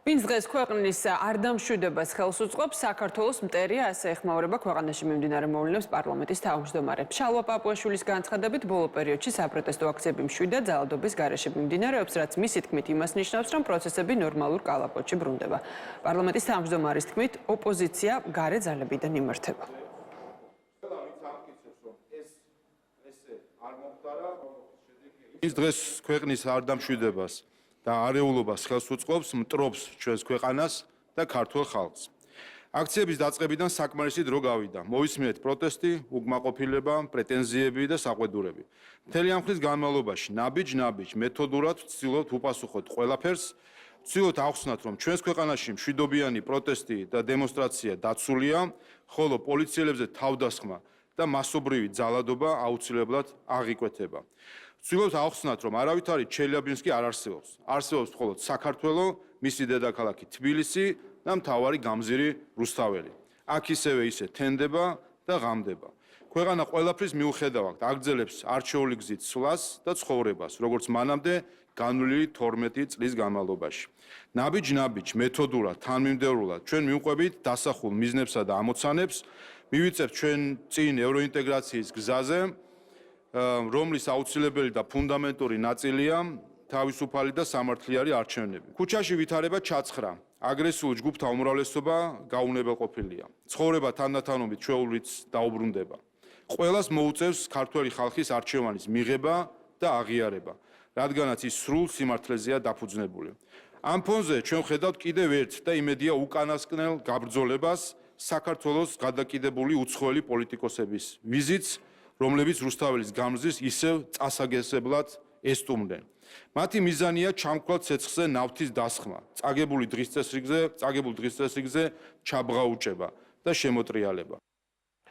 ვინც დღეს ქვეყნის არ დამშვიდებას ხელს უწყობს, საქართველოს მტერია, ასე ეხმაურება ქვეყანაში მიმდინარე მოვლენებს პარლამენტის თავმჯდომარე. შალვა პაპუაშვილის განცხადებით, ბოლო პერიოდში საპროტესტო აქციები მშვიდად ძალადობის გარეშე მიმდინარეობს, რაც მისი თქმით იმას ნიშნავს, რომ პროცესები ნორმალურ კალაპოტში ბრუნდება. პარლამენტის თავმჯდომარის თქმით, ოპოზიცია გარე ძალებიდან იმართება. ის დღეს ქვეყნის არ დამშვიდებას და არეულობას ხელს უწყობს, მტრობს ჩვენს ქვეყანას და ქართულ ხალხს. აქციების დაწყებიდან საკმარისი დრო გავიდა. მოვისმინეთ პროტესტი, უკმაყოფილება, პრეტენზიები და საყვედურები. მთელი ამ ხნის განმავლობაში ნაბიჯ-ნაბიჯ მეთოდურად ვცდილობთ უპასუხოთ ყველაფერს, ვცდილობთ ახსნათ, რომ ჩვენს ქვეყანაში მშვიდობიანი პროტესტი და დემონსტრაცია დაცულია, ხოლო პოლიციელებზე თავდასხმა და მასობრივი ძალადობა აუცილებლად აღიკვეთება. ვცდილობთ ახსნათ, რომ არავითარი ჩელიაბინსკი არ არსებობს. არსებობს მხოლოდ საქართველო, მისი დედაქალაქი თბილისი და მთავარი გამზირი რუსთაველი. აქ ისევე ისე თენდება და ღამდება. ქვეყანა ყველაფრის მიუხედავად აგრძელებს არჩეული გზით სვლას და ცხოვრებას, როგორც მანამდე განვლილი 12 წლის განმავლობაში. ნაბიჯ-ნაბიჯ მეთოდურად, თანმიმდევრულად ჩვენ მივყვებით დასახულ მიზნებსა და ამოცანებს, მივიწევთ ჩვენ წინ ევროინტეგრაციის გზაზე, რომლის აუცილებელი და ფუნდამენტური ნაწილია თავისუფალი და სამართლიანი არჩევნები. ქუჩაში ვითარება ჩაცხრა, აგრესიული ჯგუფთა უმრავლესობა გაუნებელყოფილია. ცხოვრება თანდათანობით ჩვეულით დაუბრუნდება. ყველას მოუწევს ქართველი ხალხის არჩევანის მიღება და აღიარება, რადგანაც ის სრულ სიმართლეზეა დაფუძნებული. ამ ფონზე ჩვენ ვხედავთ კიდევ ერთ და იმედია უკანასკნელ გაბრძოლებას საქართველოს გადაკიდებული უცხოელი პოლიტიკოსების ვიზიტს, რომლებიც რუსთაველის გამზის ისევ წასაგესებლად ესტუმრნენ. მათი მიზანია ჩამქვლად ცეცხლზე ნავთის დასხმა, წაგებულ დღის წესრიგზე ჩაბღაუჭება და შემოტრიალება.